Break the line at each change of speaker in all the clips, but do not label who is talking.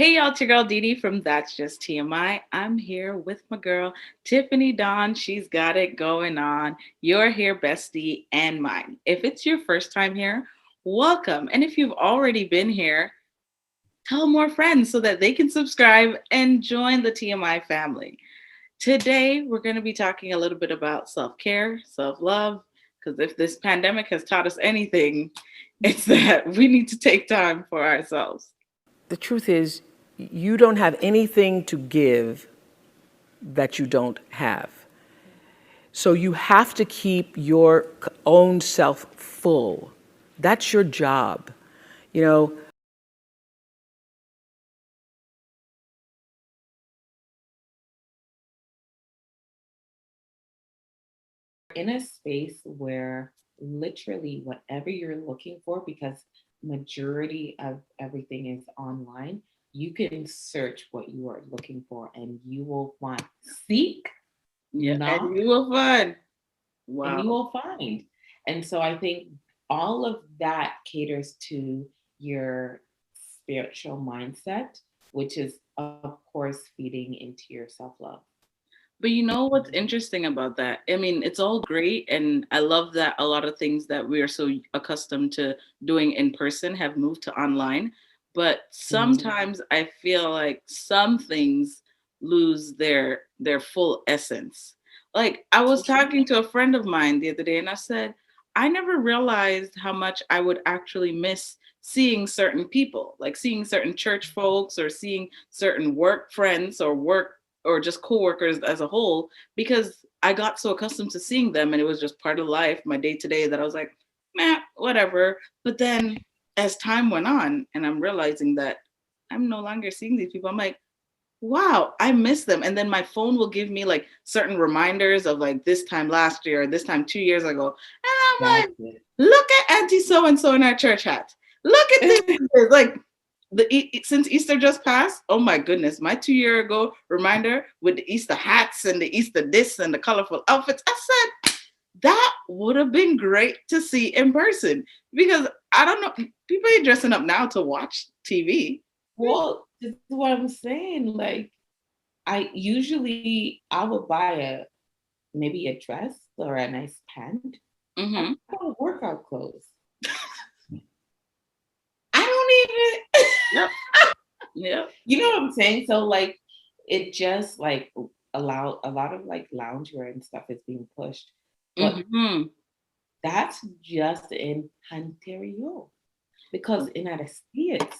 Hey y'all, it's your girl Dee Dee from That's Just TMI. I'm here with my girl Tiffany Dawn. She's got it going on. You're here, bestie, and mine. If it's your first time here, welcome. And if you've already been here, tell more friends so that they can subscribe and join the TMI family. Today, we're going to be talking a little bit about self care, self love, because if this pandemic has taught us anything, it's that we need to take time for ourselves.
The truth is, you don't have anything to give that you don't have. So you have to keep your own self full. That's your job. You know,
In a space where literally whatever you're looking for, because majority of everything is online, you can search what you are looking for and you will find. Seek,
Yeah, and
knock,
you will find.
and you
Wow.
will find. And so I think all of that caters to your spiritual mindset, which is of course feeding into your self-love.
But you know what's interesting about that? I mean, it's all great. And I love that a lot of things that we are so accustomed to doing in person have moved to online. But
Mhm.
sometimes I feel like some things lose their full essence. Like I
For
was
sure.
talking to a friend of mine the other day and I said, I never realized how much I would actually miss seeing certain people, like seeing certain church folks or seeing certain work friends or just coworkers as a whole, because I got so accustomed to seeing them and it was just part of life, my day to day, that I was like, man, whatever. But then as time went on and I'm realizing that I'm no longer seeing these people, I'm like, wow, I miss them. And then my phone will give me like certain reminders of like this time last year, or this time 2 years ago. And I'm
That's
like,
it.
look at Auntie so and so in our church hat. Look at this. Like since Easter just passed, oh my goodness, my 2 year ago reminder with the Easter hats and the Easter this and the colorful outfits. I said that would have been great to see in person because I don't know, people are dressing up now to watch TV.
Well, this is what I'm saying. Like, I would buy maybe a dress or a nice pant. I
Mm-hmm.
don't workout clothes. I don't even.
Yep. Yep.
You know what I'm saying? So like, it just like allow a lot of like loungewear and stuff is being pushed, but
Mm-hmm.
that's just in Ontario because in other states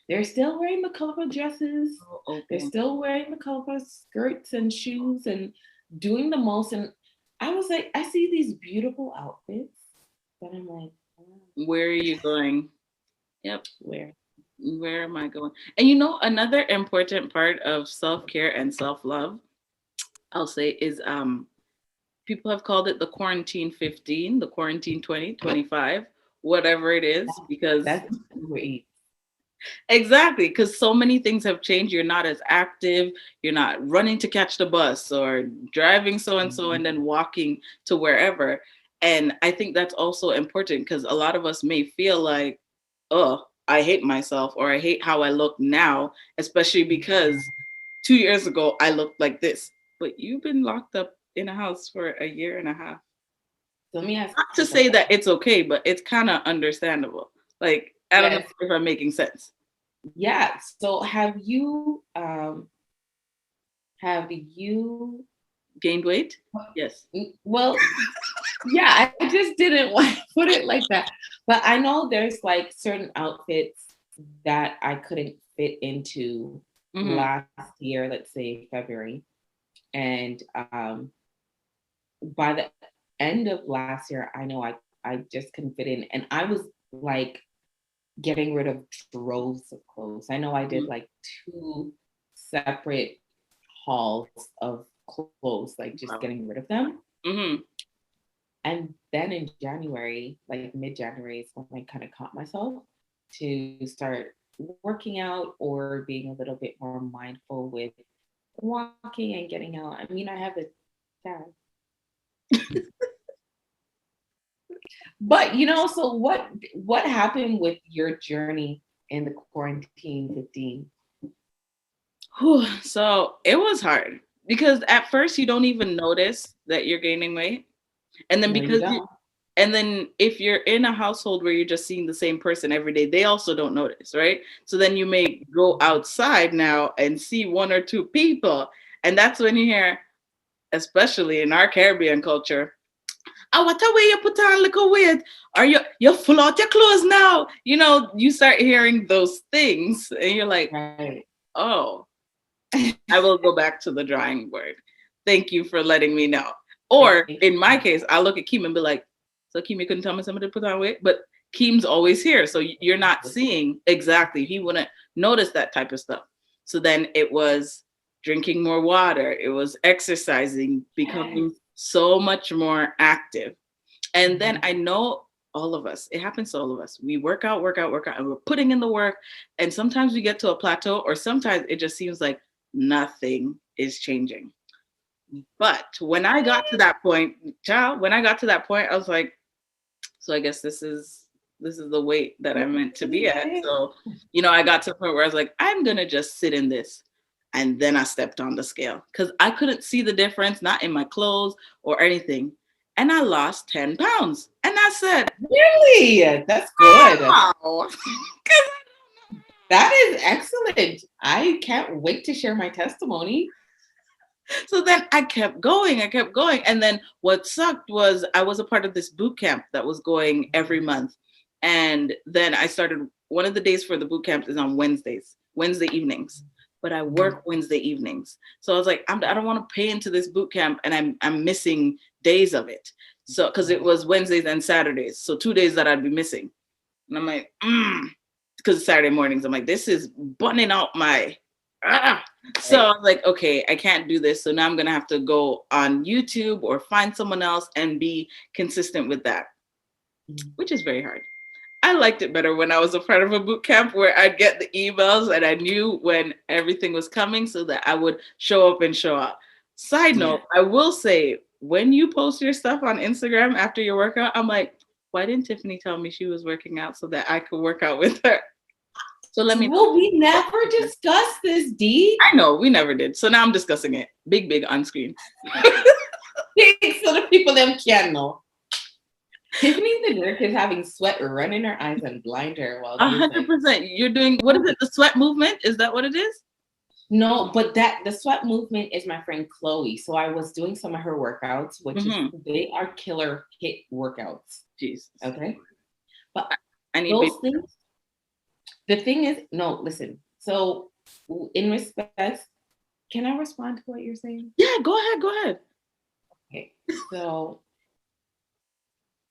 they're still wearing the colorful dresses.
So
They're
open.
still wearing the colorful skirts and shoes and doing the most. And I was like, I see these beautiful outfits, but I'm like, oh,
Where are you going? Yep.
where?
Where am I going? And you know, another important part of self care and self love, I'll say, is people have called it the quarantine 15, the quarantine 20, 25, whatever it is, because
That's great.
exactly, because so many things have changed. You're not as active, you're not running to catch the bus or driving so and then walking to wherever. And I think that's also important because a lot of us may feel like, oh, I hate myself or I hate how I look now, especially because 2 years ago I looked like this. But you've been locked up in a house for a year and a half.
So let me ask
Not
you
to
a
say
question.
that it's okay, but it's kind of understandable. Like, I don't know
Yes.
if I'm making sense.
Yeah. So have you
Gained weight? Yes.
well, yeah, I just didn't want to put it like that. But I know there's like certain outfits that I couldn't fit into
Mm-hmm.
last year, let's say February. And by the end of last year, I know I just couldn't fit in. And I was like getting rid of droves of clothes. I know I did
Mm-hmm.
like two separate hauls of clothes, like just
Wow.
getting rid of them.
Mm-hmm.
And then in January, like mid January, is when I kind of caught myself to start working out or being a little bit more mindful with walking and getting out. I mean, I have a dad. But so what happened with your journey in the quarantine 15?
Whew, so it was hard because at first you don't even notice that you're gaining weight. And then
No, you
because you,
don't.
and then if you're in a household where you're just seeing the same person every day, they also don't notice, right? So then you may go outside now and see one or two people. And that's when you hear, especially in our Caribbean culture, oh, what a way you put on little weight. Or you pull out your clothes now. You know, you start hearing those things and you're like,
Right.
oh, I will go back to the drawing board. Thank you for letting me know. Or
Thank
in my
you.
case, I look at Keem and be like, so Keem, you couldn't tell me somebody to put on weight? But Keem's always here. So you're not seeing exactly. He wouldn't notice that type of stuff. So then it was drinking more water. It was exercising, becoming so much more active. And then I know all of us, it happens to all of us. We work out, and we're putting in the work. And sometimes we get to a plateau, or sometimes it just seems like nothing is changing. But when I got to that point, child, when I got to that point, I was like, so I guess this is the weight that I'm meant to be at. So, I got to the point where I was like, I'm gonna just sit in this. And then I stepped on the scale because I couldn't see the difference, not in my clothes or anything. And I lost 10 pounds. And I said,
Really? That's good.
wow.
That is excellent. I can't wait to share my testimony.
So then I kept going. And then what sucked was I was a part of this boot camp that was going every month. And then I started, one of the days for the boot camp is on Wednesday evenings. But I work Wednesday evenings. So I was like, I don't want to pay into this boot camp and I'm missing days of it. So, because it was Wednesdays and Saturdays. So 2 days that I'd be missing. And I'm like, because Saturday mornings, I'm like, this is burning out my, So I was like, okay, I can't do this. So now I'm going to have to go on YouTube or find someone else and be consistent with that, which is very hard. I liked it better when I was a part of a boot camp where I'd get the emails and I knew when everything was coming so that I would show up and show out. Side note, I will say, when you post your stuff on Instagram after your workout, I'm like, why didn't Tiffany tell me she was working out so that I could work out with her? So let me know.
Well, we never discussed this, Dee.
I know, we never did. So now I'm discussing it. Big on screen.
So the people them can know. Tiffany the nurse is having sweat run in her eyes and blind her while
100%. You're doing, what is it? The sweat movement? Is that what it is?
No, but that the sweat movement is my friend Chloe. So I was doing some of her workouts, which is they are killer hit workouts.
Jesus.
Okay. But
I need
those things. The thing is, no, listen. So in respect, can I respond to what you're saying?
Yeah, go ahead.
Okay. So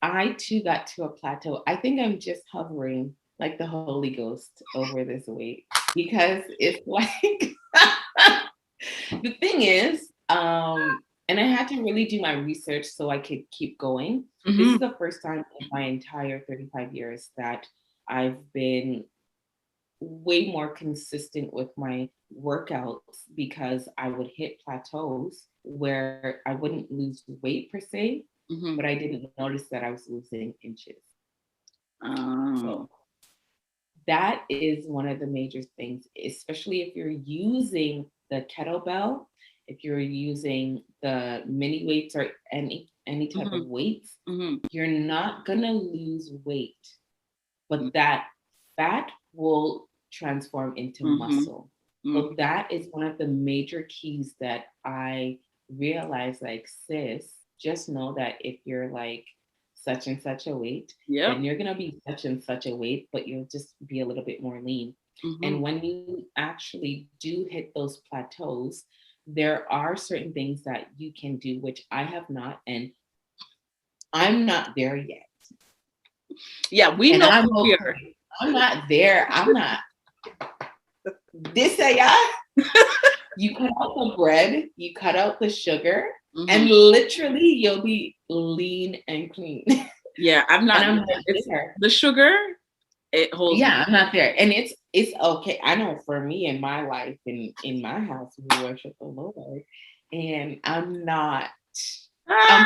I too got to a plateau. I think I'm just hovering like the Holy Ghost over this weight because it's like the thing is, and I had to really do my research so I could keep going. This is the first time in my entire 35 years that I've been way more consistent with my workouts because I would hit plateaus where I wouldn't lose weight per se, but I didn't notice that I was losing inches. So that is one of the major things, especially if you're using the kettlebell, if you're using the mini weights or any type of weights, you're not gonna lose weight, but that fat will transform into muscle. So that is one of the major keys that I realized, like, sis, just know that if you're like such and such a weight, then you're gonna be such and such a weight, but you'll just be a little bit more lean. And when you actually do hit those plateaus, there are certain things that you can do, which I have not, and I'm not there yet.
Yeah, we
and
know
I'm not there. I'm not. This you cut out the bread, you cut out the sugar, and literally you'll be lean and clean.
Yeah, I'm not
there.
The sugar, it holds.
Yeah, I'm not there. And it's okay. I know for me in my life, in my house, we worship the Lord. And I'm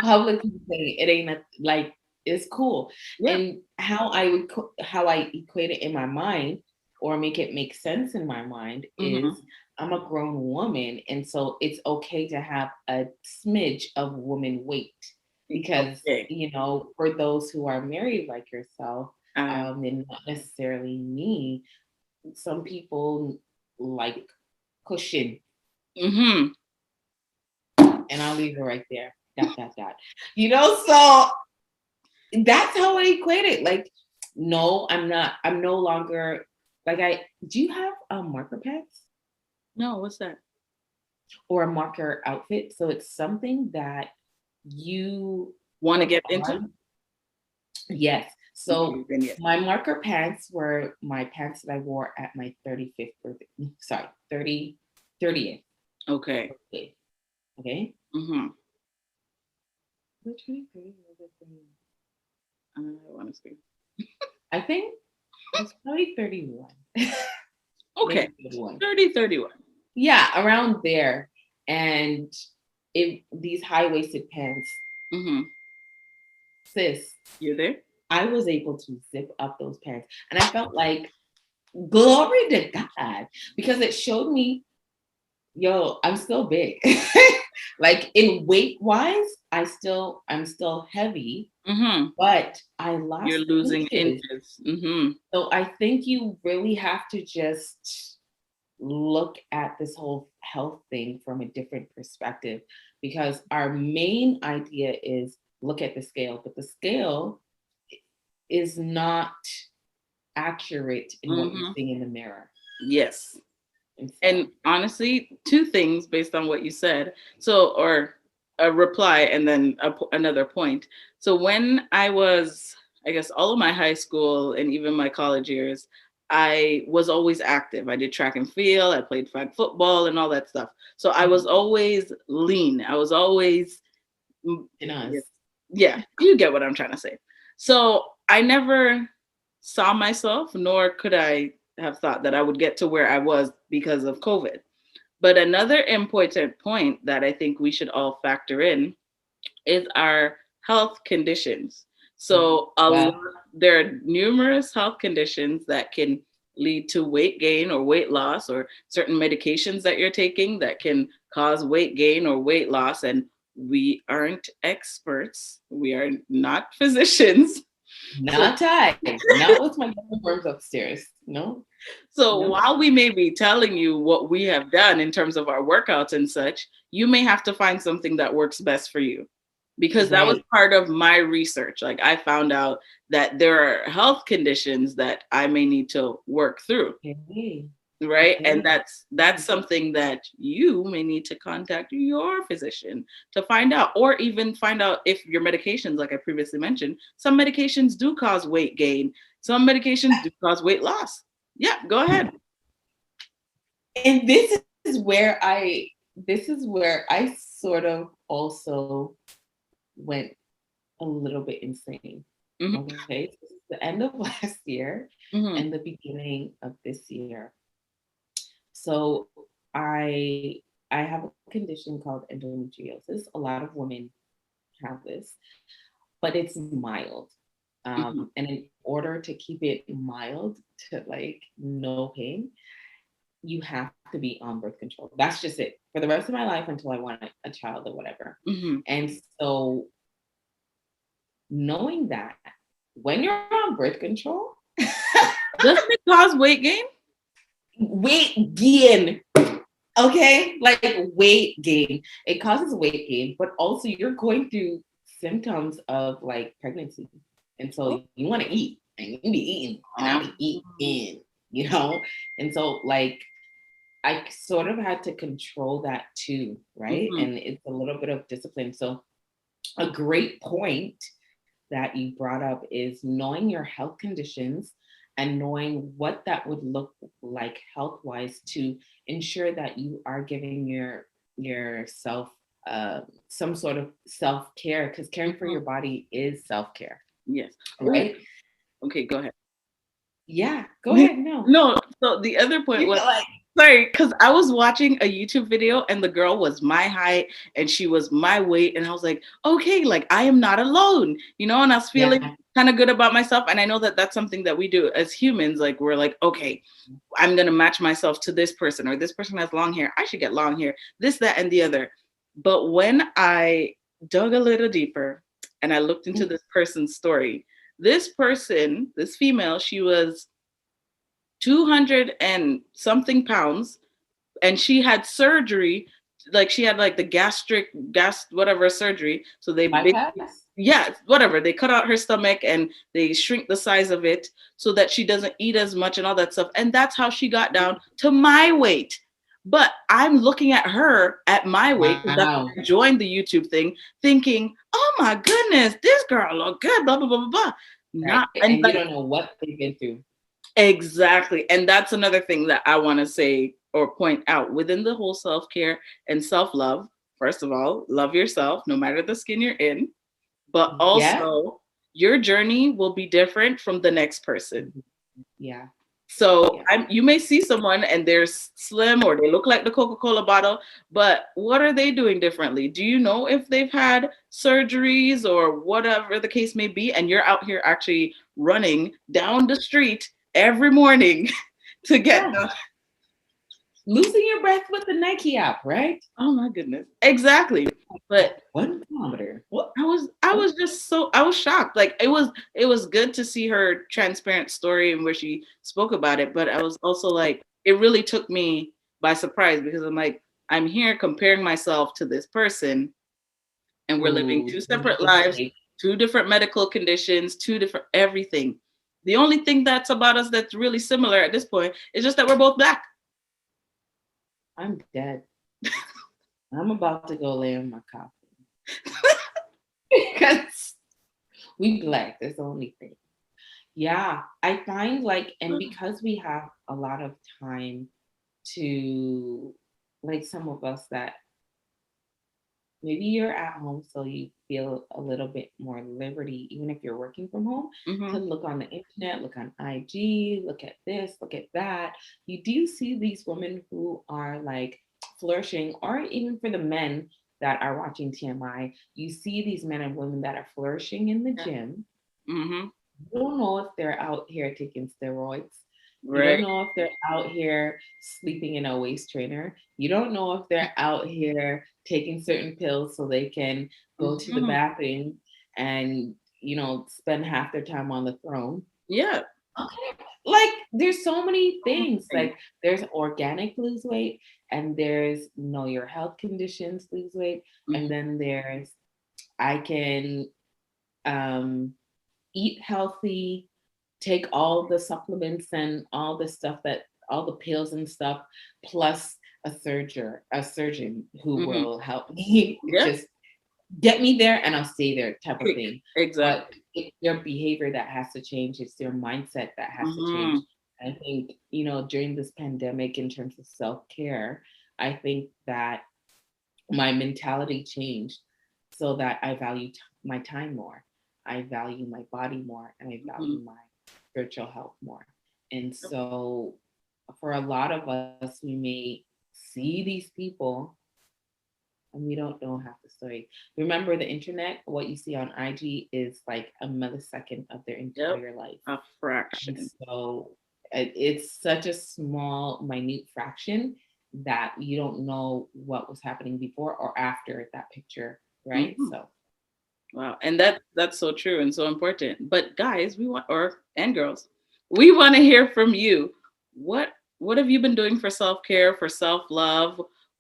publicly saying it ain't like it's cool. Yeah. And how I equate it in my mind or make it make sense in my mind is I'm a grown woman, and so it's okay to have a smidge of woman weight because,
Okay.
for those who are married like yourself,
Uh,
and not necessarily me, some people like cushion,
mm-hmm.
and I'll leave it right there. Dot dot dot. So that's how I equate it. Like, no, I'm not. I'm no longer like I. Do you have marker pants
No, what's that?
or a marker outfit? So it's something that you
Want to
put
get into?
on. Yes.
Okay,
So
then yes.
my marker pants were my pants that I wore at my 35th birthday. Sorry, 30th
Okay.
birthday. Okay.
Mm-hmm.
Which one? 30 was it 31?
I want to see.
I think it's probably 31.
Okay.
Maybe 31.
30, 31.
Yeah, around there. And these high-waisted pants,
Mm-hmm.
sis,
You there?
I was able to zip up those pants. And I felt like glory to God because it showed me, yo, I'm still big. Like in weight wise, I'm still heavy,
Mm-hmm.
but I
You're
lost
losing
inches.
inches. Mm-hmm.
So I think you really have to just look at this whole health thing from a different perspective because our main idea is look at the scale, but the scale is not accurate in what you're
Mm-hmm.
seeing in the mirror.
Yes.
And
And
so,
honestly, two things based on what you said. So, or a reply and then another point. So, when I was, I guess, all of my high school and even my college years, I was always active. I did track and field, I played flag football and all that stuff. So, I was always lean. I was always,
in us,
yeah, you get what I'm trying to say. So, I never saw myself, nor could I have thought that I would get to where I was because of COVID. But another important point that I think we should all factor in is our health conditions. So
well,
there are numerous health conditions that can lead to weight gain or weight loss, or certain medications that you're taking that can cause weight gain or weight loss. And we aren't experts. We are not physicians. So
not I, not with my worms upstairs. No,
So
no.
while we may be telling you what we have done in terms of our workouts and such, you may have to find something that works best for you. Because that was
Right.
part of my research. Like I found out that there are health conditions that I may need to work through,
Okay.
right? And
Okay.
that's something that you may need to contact your physician to find out, or even find out if your medications, like I previously mentioned, some medications do cause weight gain, some medications do cause weight loss. Yeah, go ahead.
And this is where I sort of also went a little bit insane.
Mhm,
Okay. This is the end of last year
mhm,
and the beginning of this year. So I have a condition called endometriosis. A lot of women have this, but it's mild.
mhm.
And in order to keep it mild to like no pain, you have to be on birth control. That's just it for the rest of my life until I want a child or whatever.
Mhm.
And so knowing that when you're on birth control,
Doesn't it cause weight gain?
weight gain. Okay, like weight gain. It causes weight gain, but also you're going through symptoms of like pregnancy. And so
Oh.
you want to eat and you be eating and I be eating, you know? And so like I sort of had to control that too, right?
Mhm,
And it's a little bit of discipline. So a great point that you brought up is knowing your health conditions and knowing what that would look like health wise to ensure that you are giving yourself some sort of self care because caring for
mhm.
your body is self care,
Yes. Oh,
right?
okay, go ahead.
Yeah, go ahead. No,
No, so the other point
you
was
go ahead.
Sorry, because I was watching a YouTube video and the girl was my height and she was my weight. And I was like, okay, like I am not alone, you know, and I was feeling
Yeah.
kind of good about myself. And I know that that's something that we do as humans. Like, we're like, okay, I'm going to match myself to this person, or this person has long hair. I should get long hair, this, that, and the other. But when I dug a little deeper and I looked into this person's story, this person, this female, she was 200 and something pounds, and she had surgery, like she had like the gas whatever surgery, so they
Bypass?
yeah, whatever, they cut out her stomach and they shrink the size of it so that she doesn't eat as much and all that stuff, and that's how she got down to my weight. But I'm looking at her at my weight, because that's when
Wow.
I joined the YouTube thing, thinking, oh my goodness, this girl look good, blah blah blah blah blah.
Right.
Not, and
And you
like,
don't know what they've been through.
exactly. And that's another thing that I want to say or point out within the whole self care and self love. First of all, love yourself no matter the skin you're in, but
Yeah.
also your journey will be different from the next person.
Yeah.
So
Yeah.
you may see someone and they're slim or they look like the Coca-Cola bottle, but what are they doing differently? Do you know if they've had surgeries or whatever the case may be? And you're out here actually running down the street every morning to get
Yeah. Losing your breath with the Nike app, right?
oh my goodness. Exactly. But
1 kilometer. What?
I was just so, I was shocked. Like it was good to see her transparent story and where she spoke about it, but I was also like, it really took me by surprise, because I'm like, I'm here comparing myself to this person and we're living
Ooh,
two
don't make
separate
a
lives,
mistake.
two different medical conditions, two different everything. The only thing that's about us that's really similar at this point is just that we're both black.
I'm dead. I'm about to go lay in my coffin because we black. That's the only thing. Yeah, I find like, and because we have a lot of time to, like some of us that maybe you're at home, so you feel a little bit more liberty, even if you're working from home, to
Mm-hmm.
look on the internet, look on IG, look at this, look at that. You do see these women who are like flourishing, or even for the men that are watching TMI, you see these men and women that are flourishing in the
Yeah.
gym.
Mm-hmm.
You don't know if they're out here taking steroids. You don't
Right.
know if they're out here sleeping in a waist trainer. You don't know if they're out here taking certain pills so they can go to the
Mm-hmm.
bathroom and, spend half their time on the throne.
Yeah.
Okay. Like there's so many things. Like there's organic lose weight, and there's know your health conditions lose weight, and
Mhm.
then there's I can um eat healthy, take all the supplements and all the stuff that all the pills and stuff, plus a surgeon who
Mhm.
will help me
Yeah.
just get me there and I'll stay there type of thing. But
Exactly.
it's your behavior that has to change. It's your mindset that has to change.
Mhm.
I think, during this pandemic, in terms of self-care, I think that my mentality changed so that I value my time more. I value my body more, and I
Mhm.
value my spiritual health more. And so, for a lot of us, we may see these people and we don't know half the story. Remember, the internet, what you see on IG is like a millisecond of their
Yep.
entire life.
A
And
fraction.
so it's such a small, minute fraction that you don't know what was happening before or after that picture, right?
Mhm.
So,
Wow. And that's so true and so important. But guys, we want, or and girls, we want to hear from you. What have you been doing for self-care, for self-love?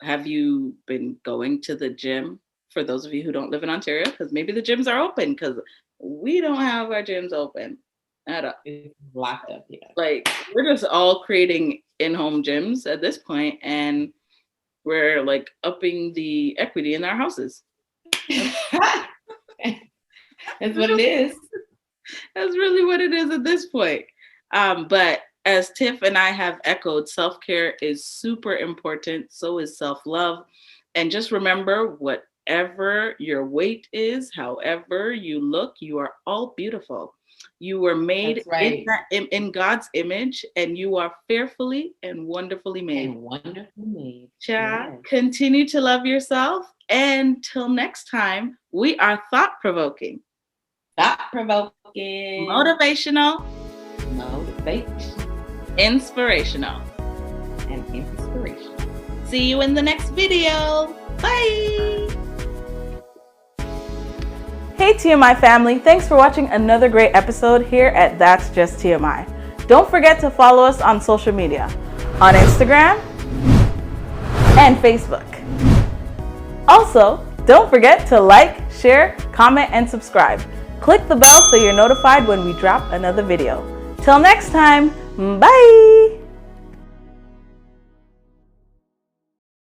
Have you been going to the gym? For those of you who don't live in Ontario, because maybe the gyms are open, because we don't have our gyms open at all.
it's locked up, yeah.
Like, we're just all creating in-home gyms at this point, and we're like upping the equity in our houses.
That's what it is.
That's really what it is at this point. But as Tiff and I have echoed, self care is super important. So is self love. And just remember, whatever your weight is, however you look, you are all beautiful. You were made
That's right.
in God's image, and you are fearfully and wonderfully made.
And wonderfully made.
Child,
Yes.
continue to love yourself. And till next time, we are thought-provoking,
Thought-provoking,
motivational,
motivation,
inspirational.
and inspiration.
See you in the next video. Bye.
Hey TMI family, thanks for watching another great episode here at That's Just TMI. Don't forget to follow us on social media, on Instagram and Facebook. Also, don't forget to like, share, comment, and subscribe. Click the bell so you're notified when we drop another video. Till next time, bye!